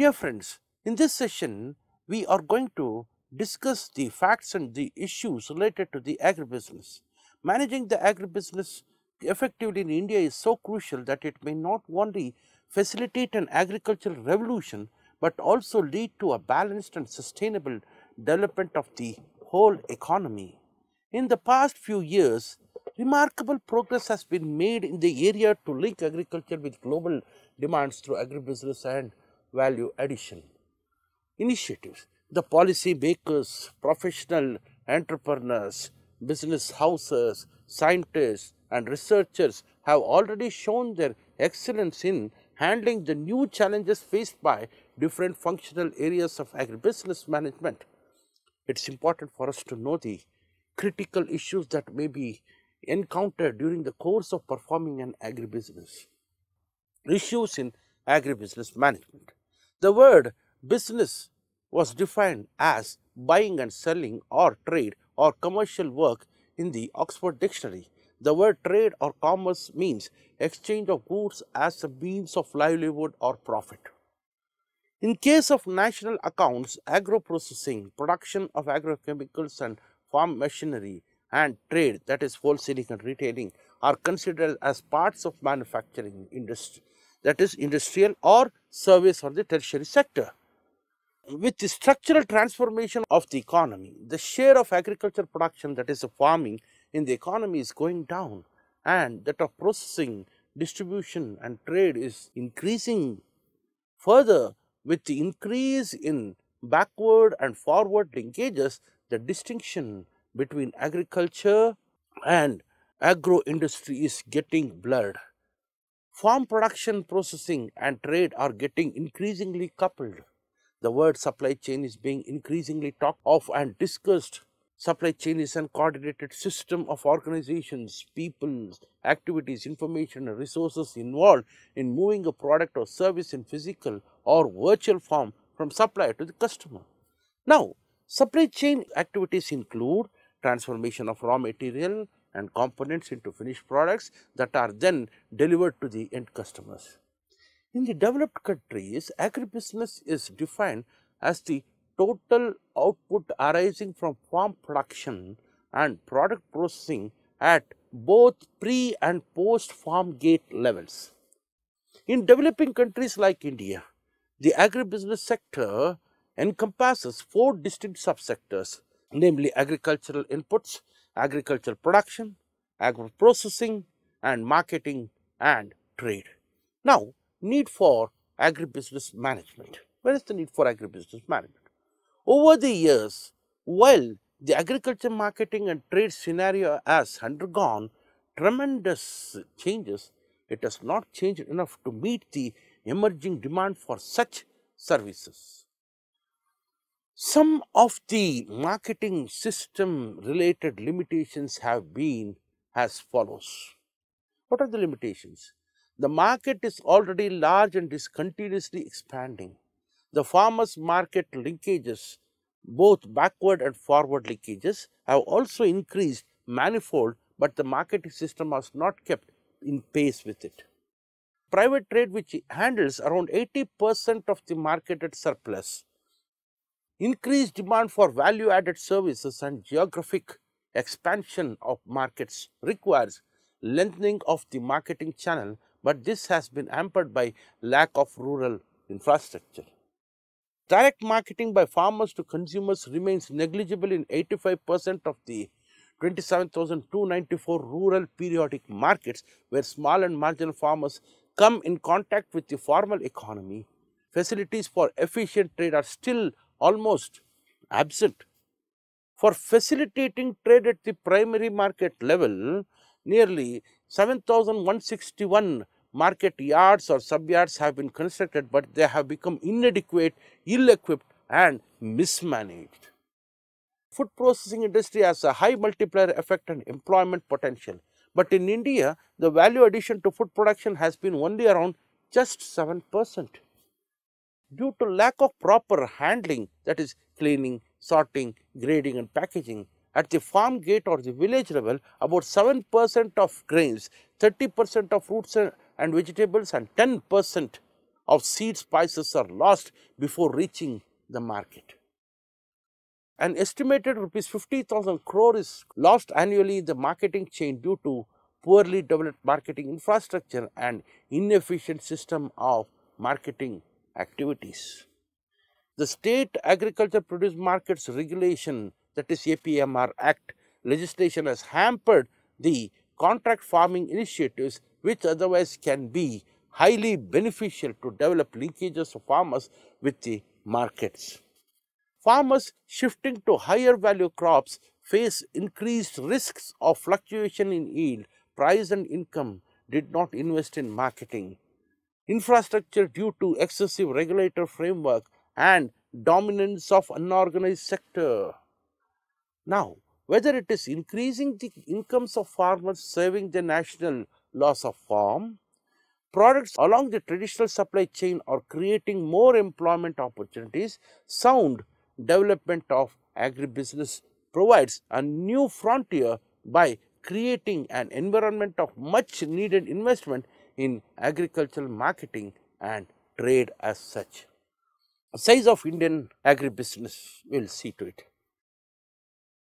Dear friends, in this session, we are going to discuss the facts and the issues related to the agribusiness. Managing the agribusiness effectively in India is so crucial that it may not only facilitate an agricultural revolution, but also lead to a balanced and sustainable development of the whole economy. In the past few years, remarkable progress has been made in the area to link agriculture with global demands through agribusiness and value addition initiatives. The policy makers, professional entrepreneurs, business houses, scientists, and researchers have already shown their excellence in handling the new challenges faced by different functional areas of agribusiness management. It's important for us to know the critical issues that may be encountered during the course of performing an agribusiness. Issues in agribusiness management. The word business was defined as buying and selling or trade or commercial work in the Oxford Dictionary. The word trade or commerce means exchange of goods as a means of livelihood or profit. In case of national accounts, agro-processing, production of agrochemicals and farm machinery, and trade, that is wholesaling and retailing, are considered as parts of manufacturing industry, that is industrial or service or the tertiary sector. With the structural transformation of the economy, the share of agriculture production, that is farming, in the economy is going down, and that of processing, distribution and trade is increasing. Further, with the increase in backward and forward linkages, the distinction between agriculture and agro-industry is getting blurred. Farm production, processing and trade are getting increasingly coupled. The word supply chain is being increasingly talked of and discussed. Supply chain is a coordinated system of organizations, people, activities, information and resources involved in moving a product or service in physical or virtual form from supplier to the customer. Now, supply chain activities include transformation of raw material and components into finished products that are then delivered to the end customers. In the developed countries, agribusiness is defined as the total output arising from farm production and product processing at both pre and post farm gate levels. In developing countries like India, the agribusiness sector encompasses 4 distinct subsectors, namely agricultural inputs, agricultural production, agro-processing and marketing and trade. Now, need for agribusiness management. Where is the need for agribusiness management? Over the years, while the agriculture marketing and trade scenario has undergone tremendous changes, it has not changed enough to meet the emerging demand for such services. Some of the marketing system related limitations have been as follows. What are the limitations? The market is already large and is continuously expanding. The farmers' market linkages, both backward and forward linkages, have also increased manifold, but the marketing system has not kept in pace with it. Private trade, which handles around 80% of the marketed surplus, increased demand for value-added services and geographic expansion of markets requires lengthening of the marketing channel, but this has been hampered by lack of rural infrastructure. Direct marketing by farmers to consumers remains negligible in 85% of the 27,294 rural periodic markets where small and marginal farmers come in contact with the formal economy. Facilities for efficient trade are still almost absent. For facilitating trade at the primary market level, nearly 7,161 market yards or subyards have been constructed, but they have become inadequate, ill-equipped and mismanaged. Food processing industry has a high multiplier effect and employment potential, but in India, the value addition to food production has been only around just 7%. Due to lack of proper handling, that is cleaning, sorting, grading and packaging, at the farm gate or the village level, about 7% of grains, 30% of fruits and vegetables and 10% of seed spices are lost before reaching the market. An estimated rupees 50,000 crore is lost annually in the marketing chain due to poorly developed marketing infrastructure and inefficient system of marketing activities. The State Agriculture Produce Markets Regulation, that is APMR Act legislation, has hampered the contract farming initiatives which otherwise can be highly beneficial to develop linkages of farmers with the markets. Farmers shifting to higher value crops face increased risks of fluctuation in yield, price and income, did not invest in marketing infrastructure due to excessive regulator framework and dominance of unorganized sector. Now, whether it is increasing the incomes of farmers, saving the national loss of farm, products along the traditional supply chain, or creating more employment opportunities, sound development of agribusiness provides a new frontier by creating an environment of much needed investment in agricultural marketing and trade as such. Size of Indian agribusiness, we will see to it.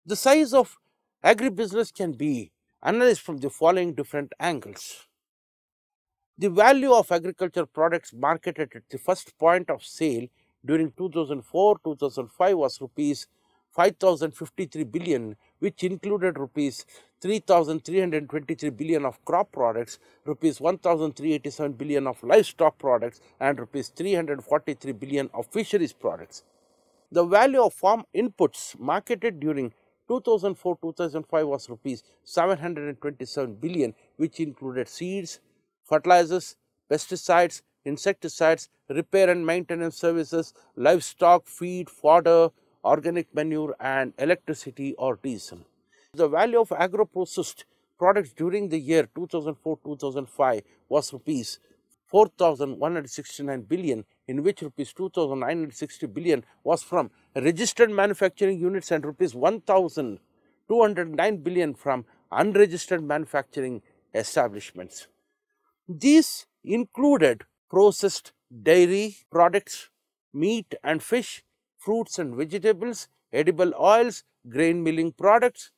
The size of agribusiness can be analyzed from the following different angles. The value of agricultural products marketed at the first point of sale during 2004-2005 was rupees 5,053 billion, which included rupees 3,323 billion of crop products, rupees 1,387 billion of livestock products, and rupees 343 billion of fisheries products. The value of farm inputs marketed during 2004-2005 was rupees 727 billion, which included seeds, fertilizers, pesticides, insecticides, repair and maintenance services, livestock feed, fodder, organic manure, and electricity or diesel. The value of agro-processed products during the year 2004-2005 was rupees 4,169 billion, in which rupees 2,960 billion was from registered manufacturing units and rupees 1,209 billion from unregistered manufacturing establishments. These included processed dairy products, meat and fish, fruits and vegetables, edible oils, grain milling products,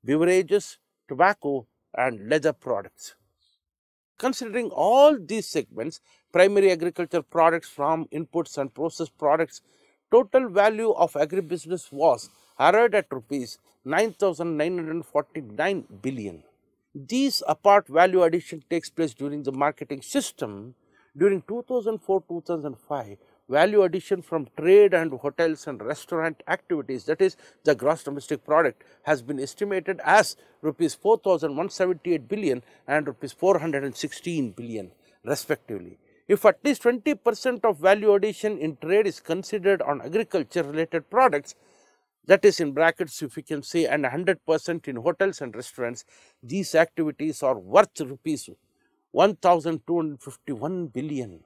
beverages, tobacco, and leather products. Considering all these segments, primary agricultural products, farm inputs and processed products, total value of agribusiness was arrived at rupees 9,949 billion. These apart value addition takes place during the marketing system. During 2004-2005, value addition from trade and hotels and restaurant activities, that is the gross domestic product, has been estimated as rupees 4,178 billion and rupees 416 billion respectively. If at least 20% of value addition in trade is considered on agriculture related products, that is in brackets if we can say, and 100% in hotels and restaurants, these activities are worth rupees 1,251 billion.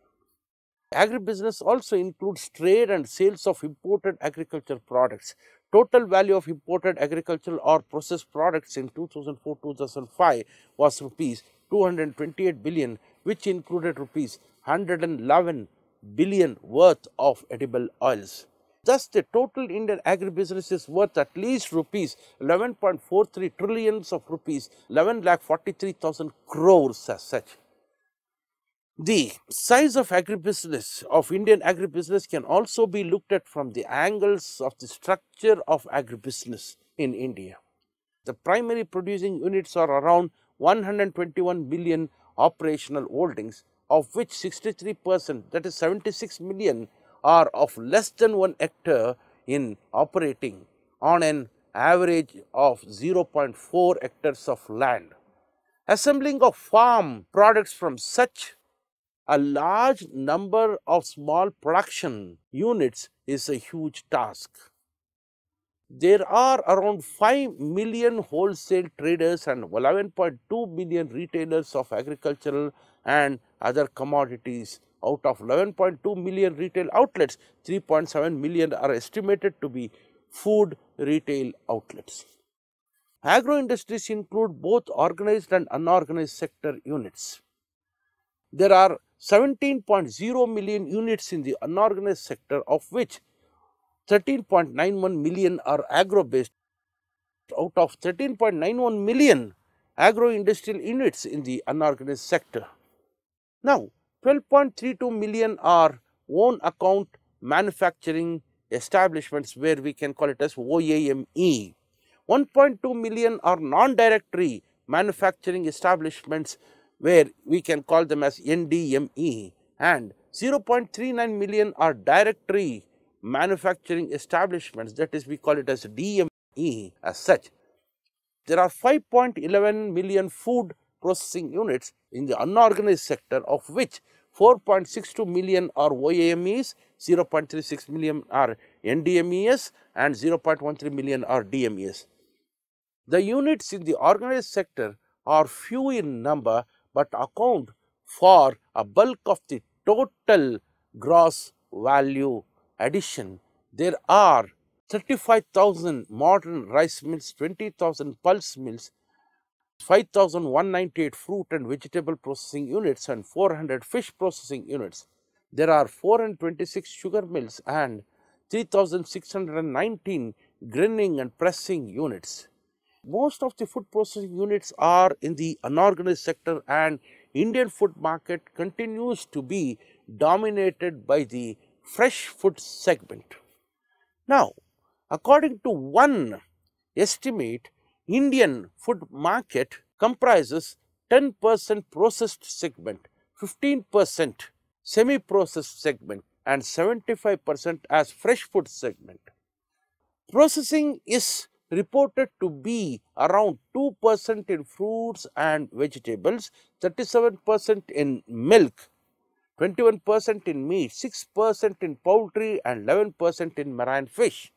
Agribusiness also includes trade and sales of imported agricultural products. Total value of imported agricultural or processed products in 2004-2005 was rupees 228 billion, which included rupees 111 billion worth of edible oils. Thus, the total Indian agribusiness is worth at least rupees 11.43 trillions of rupees, 11,43,000 crores as such. The size of agribusiness, of Indian agribusiness, can also be looked at from the angles of the structure of agribusiness in India. The primary producing units are around 121 million operational holdings, of which 63%, that is 76 million, are of less than 1 hectare in operating on an average of 0.4 hectares of land. Assembling of farm products from such a large number of small production units is a huge task. There are around 5 million wholesale traders and 11.2 million retailers of agricultural and other commodities. Out of 11.2 million retail outlets, 3.7 million are estimated to be food retail outlets. Agro industries include both organized and unorganized sector units. There are 17.0 million units in the unorganized sector, of which 13.91 million are agro-based. Out of 13.91 million agro-industrial units in the unorganized sector. Now, 12.32 million are own account manufacturing establishments, where we can call it as OAME. 1.2 million are non-directory manufacturing establishments, where we can call them as NDME, and 0.39 million are directory manufacturing establishments, that is, we call it as DME as such. There are 5.11 million food processing units in the unorganized sector, of which 4.62 million are OAMEs, 0.36 million are NDMEs, and 0.13 million are DMEs. The units in the organized sector are few in number, but account for a bulk of the total gross value addition. There are 35,000 modern rice mills, 20,000 pulse mills, 5,198 fruit and vegetable processing units, and 400 fish processing units. There are 426 sugar mills and 3,619 grinding and pressing units. Most of the food processing units are in the unorganized sector, and Indian food market continues to be dominated by the fresh food segment. Now, according to one estimate, Indian food market comprises 10% processed segment, 15% semi-processed segment, and 75% as fresh food segment. Processing is reported to be around 2% in fruits and vegetables, 37% in milk, 21% in meat, 6% in poultry, and 11% in marine fish.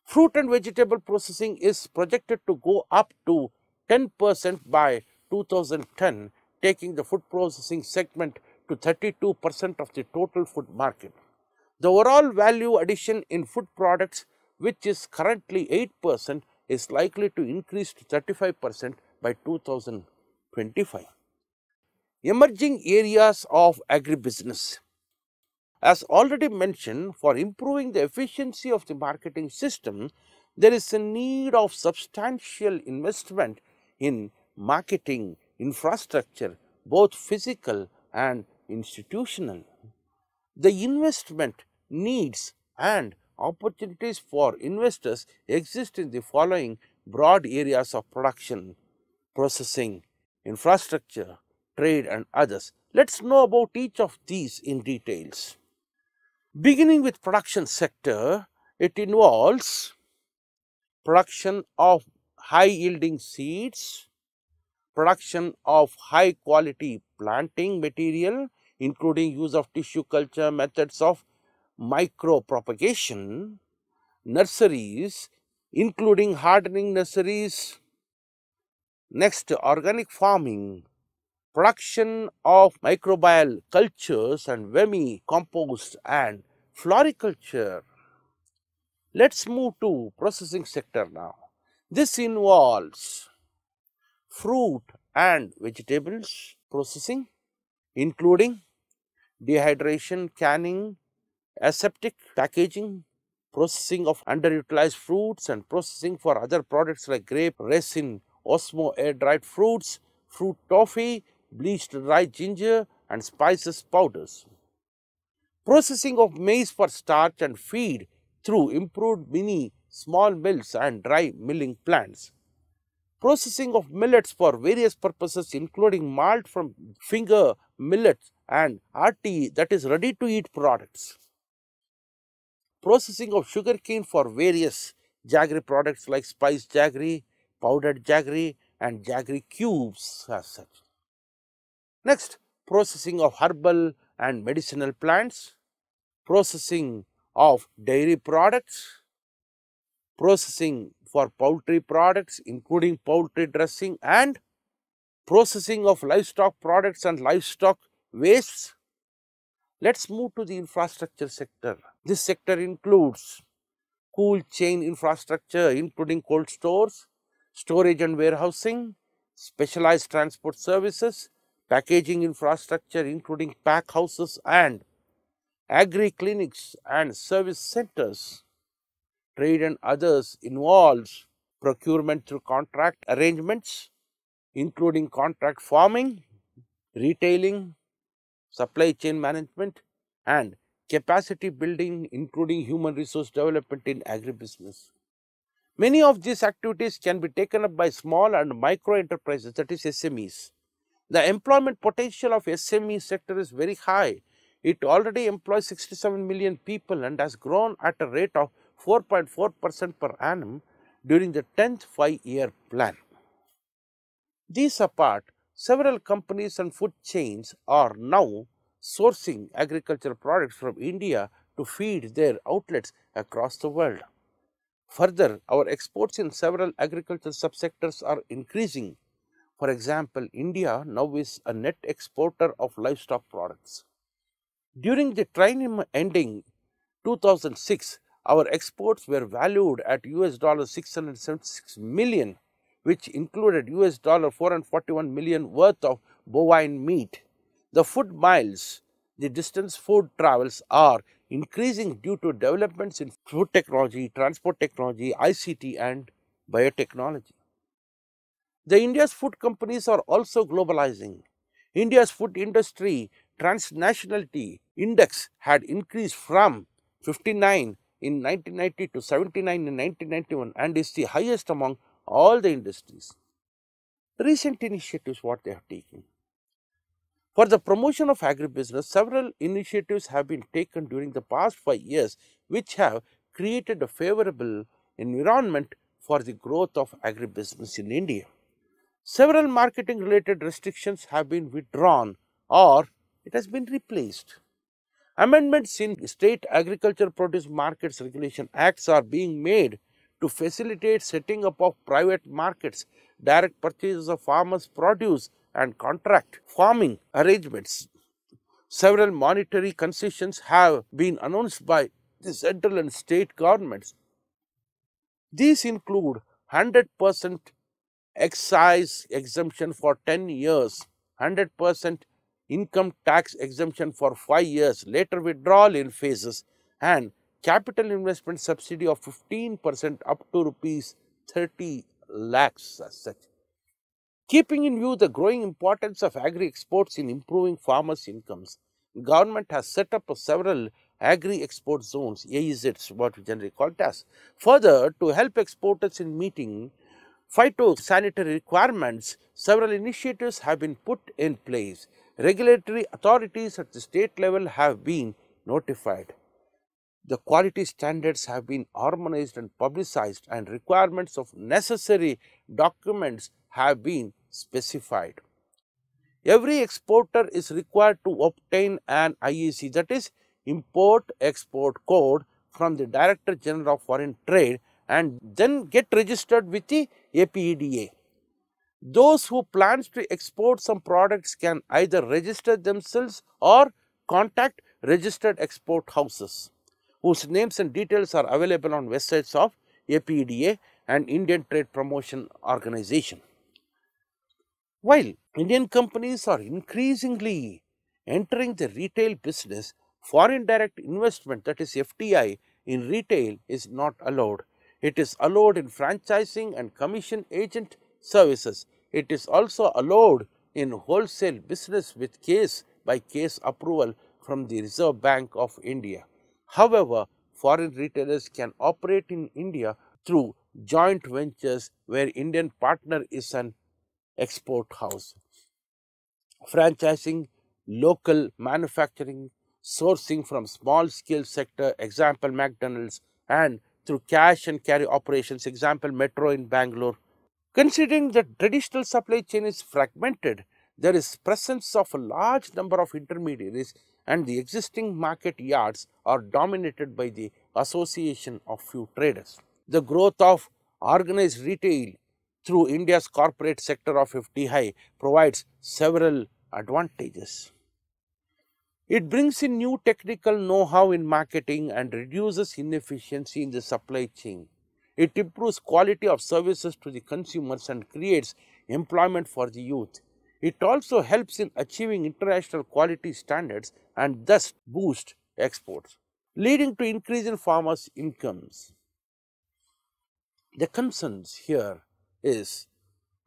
Fruit and vegetable processing is projected to go up to 10% by 2010, taking the food processing segment to 32% of the total food market. The overall value addition in food products, which is currently 8%, is likely to increase to 35% by 2025. Emerging areas of agribusiness. As already mentioned, for improving the efficiency of the marketing system, there is a need of substantial investment in marketing infrastructure, both physical and institutional. The investment needs and opportunities for investors exist in the following broad areas of production, processing, infrastructure, trade, and others. Let's know about each of these in details. Beginning with production sector, it involves production of high yielding seeds, production of high quality planting material, including use of tissue culture, methods of micro propagation, nurseries, including hardening nurseries. Next, organic farming, production of microbial cultures and vermi compost and floriculture. Let's move to processing sector now. This involves fruit and vegetables processing, including dehydration, canning, aseptic packaging, processing of underutilized fruits, and processing for other products like grape, resin, osmo air dried fruits, fruit toffee, bleached dried ginger, and spices powders. Processing of maize for starch and feed through improved mini small mills and dry milling plants. Processing of millets for various purposes, including malt from finger millets and RTE, that is ready to eat products. Processing of sugarcane for various jaggery products like spiced jaggery, powdered jaggery, and jaggery cubes as such. Next, processing of herbal and medicinal plants, processing of dairy products, processing for poultry products, including poultry dressing, and processing of livestock products and livestock wastes. Let's move to the infrastructure sector. This sector includes cold chain infrastructure, including cold stores, storage and warehousing, specialized transport services, packaging infrastructure including pack houses and agri-clinics and service centers. Trade and others involves procurement through contract arrangements, including contract farming, retailing, supply chain management, and capacity building, including human resource development in agribusiness. Many of these activities can be taken up by small and micro enterprises, that is SMEs. The employment potential of SME sector is very high. It already employs 67 million people and has grown at a rate of 4.4% per annum during the 10th five-year plan. These apart, several companies and food chains are now sourcing agricultural products from India to feed their outlets across the world. Further, our exports in several agricultural subsectors are increasing. For example, India now is a net exporter of livestock products. During the triennium ending 2006, our exports were valued at $676 million, which included $441 million worth of bovine meat. The food miles, the distance food travels are increasing due to developments in food technology, transport technology, ICT and biotechnology. The India's food companies are also globalizing. India's food industry transnationality index had increased from 59 in 1990 to 79 in 1991 and is the highest among all the industries. Recent initiatives what they have taken. For the promotion of agribusiness, several initiatives have been taken during the past 5 years which have created a favorable environment for the growth of agribusiness in India. Several marketing related restrictions have been withdrawn or it has been replaced. Amendments in State Agriculture Produce Markets Regulation Acts are being made to facilitate setting up of private markets, direct purchases of farmers' produce and contract farming arrangements. Several monetary concessions have been announced by the central and state governments. These include 100% excise exemption for 10 years, 100% income tax exemption for 5 years, later withdrawal in phases, and capital investment subsidy of 15% up to rupees 30 lakhs as such. Keeping in view the growing importance of agri-exports in improving farmers' incomes, government has set up several agri-export zones, AEZs, what we generally call it as. Further, to help exporters in meeting phytosanitary requirements, several initiatives have been put in place. Regulatory authorities at the state level have been notified. The quality standards have been harmonized and publicized, and requirements of necessary documents have been specified. Every exporter is required to obtain an IEC, that is Import Export Code, from the Director General of Foreign Trade and then get registered with the APEDA. Those who plans to export some products can either register themselves or contact registered export houses, whose names and details are available on websites of APEDA and Indian Trade Promotion Organization. While Indian companies are increasingly entering the retail business, foreign direct investment, that is FDI, in retail is not allowed. It is allowed in franchising and commission agent services. It is also allowed in wholesale business with case by case approval from the Reserve Bank of India. However, foreign retailers can operate in India through joint ventures where Indian partner is an export house. Franchising, local manufacturing, sourcing from small scale sector, example McDonald's, and through cash and carry operations, example Metro in Bangalore. Considering that traditional supply chain is fragmented, there is presence of a large number of intermediaries and the existing market yards are dominated by the association of few traders. The growth of organized retail through India's corporate sector of FDI provides several advantages. It brings in new technical know-how in marketing and reduces inefficiency in the supply chain. It improves quality of services to the consumers and creates employment for the youth. It also helps in achieving international quality standards and thus boost exports, leading to increase in farmers' incomes. The concerns here is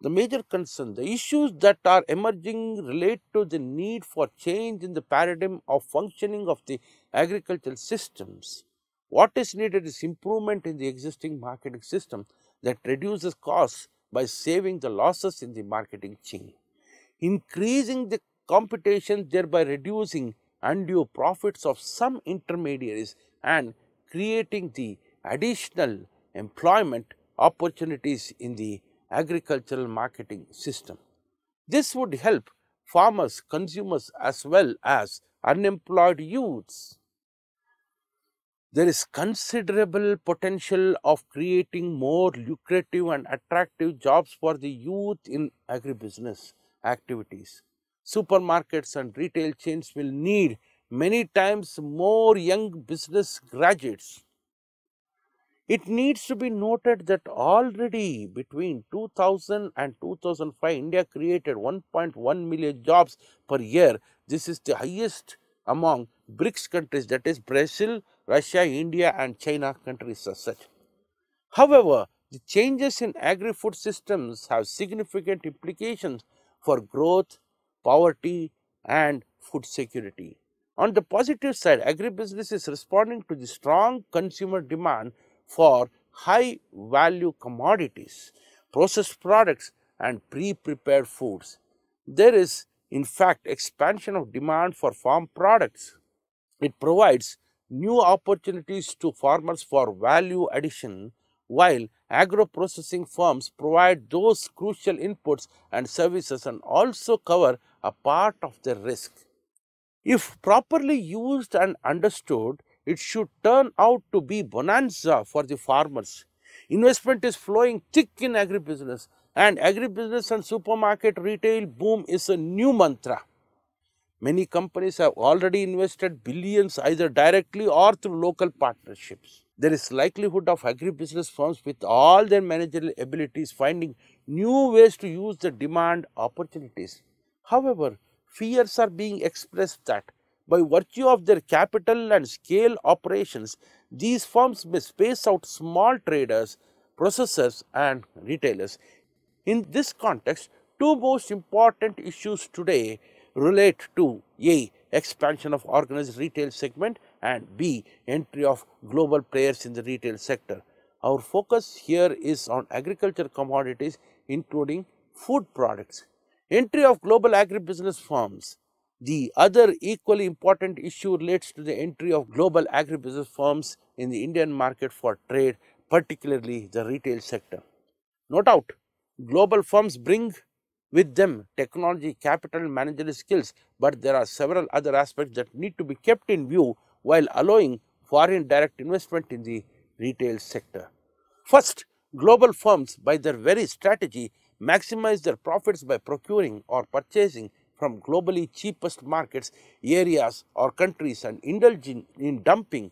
the major concern, the issues that are emerging relate to the need for change in the paradigm of functioning of the agricultural systems. What is needed is improvement in the existing marketing system that reduces costs by saving the losses in the marketing chain, increasing the competition, thereby reducing undue profits of some intermediaries and creating the additional employment opportunities in the agricultural marketing system. This would help farmers, consumers as well as unemployed youths. There is considerable potential of creating more lucrative and attractive jobs for the youth in agribusiness activities. Supermarkets and retail chains will need many times more young business graduates. It needs to be noted that already between 2000 and 2005, India created 1.1 million jobs per year. This is the highest among BRICS countries, that is Brazil, Russia, India and China countries as such. However, the changes in agri-food systems have significant implications for growth, poverty and food security. On the positive side, agribusiness is responding to the strong consumer demand for high value commodities, processed products and pre-prepared foods. There is in fact expansion of demand for farm products. It provides new opportunities to farmers for value addition, while agro-processing firms provide those crucial inputs and services and also cover a part of the risk. If properly used and understood, it should turn out to be bonanza for the farmers. Investment is flowing thick in agribusiness, and agribusiness and supermarket retail boom is a new mantra. Many companies have already invested billions either directly or through local partnerships. There is likelihood of agribusiness firms with all their managerial abilities finding new ways to use the demand opportunities. However, fears are being expressed that by virtue of their capital and scale operations, these firms may space out small traders, processors and retailers. In this context, two most important issues today relate to A. Expansion of organized retail segment and B. Entry of global players in the retail sector. Our focus here is on agriculture commodities including food products. Entry of global agribusiness firms. The other equally important issue relates to the entry of global agribusiness firms in the Indian market for trade, particularly the retail sector. No doubt, global firms bring with them technology, capital, and managerial skills, but there are several other aspects that need to be kept in view while allowing foreign direct investment in the retail sector. First, global firms by their very strategy maximize their profits by procuring or purchasing from globally cheapest markets, areas or countries and indulging in dumping,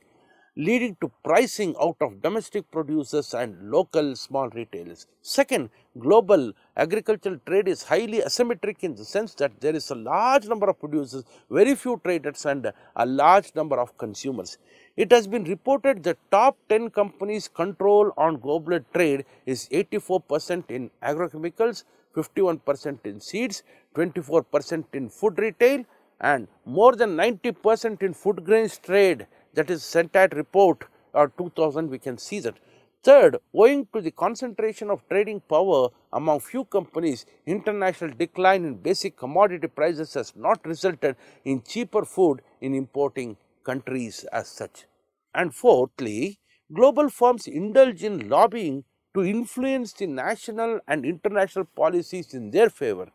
leading to pricing out of domestic producers and local small retailers. Second, global agricultural trade is highly asymmetric in the sense that there is a large number of producers, very few traders and a large number of consumers. It has been reported that top 10 companies' control on global trade is 84% in agrochemicals, 51% in seeds, 24% in food retail and more than 90% in food grains trade. That is Centad report or 2000 we can see that. Third, owing to the concentration of trading power among few companies, international decline in basic commodity prices has not resulted in cheaper food in importing countries as such. And fourthly, global firms indulge in lobbying to influence the national and international policies in their favor.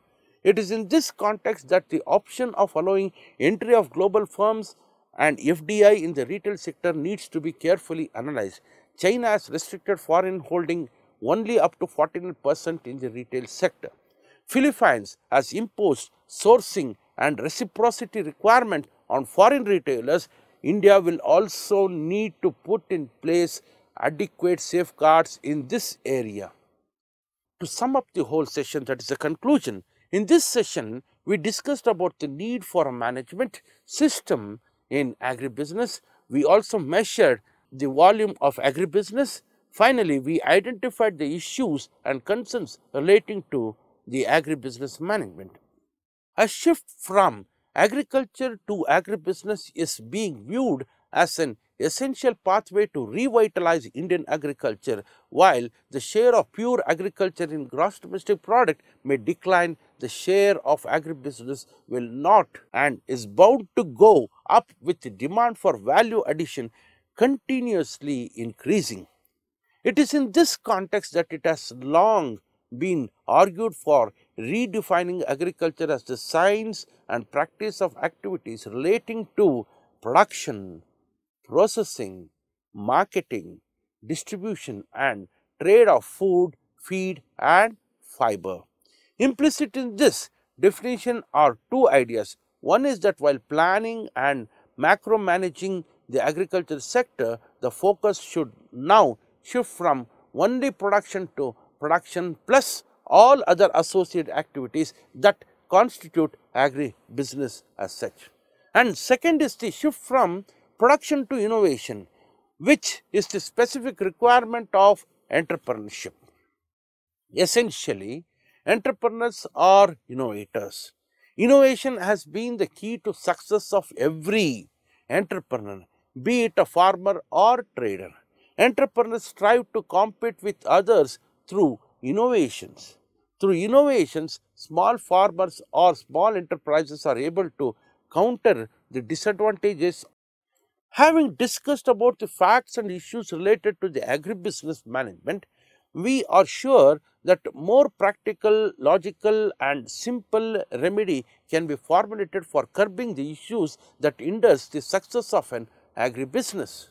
It is in this context that the option of allowing entry of global firms and FDI in the retail sector needs to be carefully analyzed. China has restricted foreign holding only up to 49% in the retail sector. Philippines has imposed sourcing and reciprocity requirement on foreign retailers. India will also need to put in place adequate safeguards in this area. To sum up the whole session, that is the conclusion, In this session, we discussed about the need for a management system in agribusiness. We also measured the volume of agribusiness. Finally, we identified the issues and concerns relating to the agribusiness management. A shift from agriculture to agribusiness is being viewed as an essential pathway to revitalize Indian agriculture. While the share of pure agriculture in gross domestic product may decline, the share of agribusiness will not and is bound to go up with the demand for value addition continuously increasing. It is in this context that it has long been argued for redefining agriculture as the science and practice of activities relating to production, processing, marketing, distribution and trade of food, feed and fiber. Implicit in this definition are two ideas. One is that while planning and macro managing the agriculture sector, the focus should now shift from only production to production plus all other associated activities that constitute agribusiness as such. And second is the shift from production to innovation, which is the specific requirement of entrepreneurship. Essentially, entrepreneurs are innovators. Innovation has been the key to success of every entrepreneur, be it a farmer or trader. Entrepreneurs strive to compete with others through innovations. Through innovations, small farmers or small enterprises are able to counter the disadvantages. Having discussed about the facts and issues related to the agribusiness management, we are sure that more practical, logical and simple remedy can be formulated for curbing the issues that hinders the success of an agribusiness.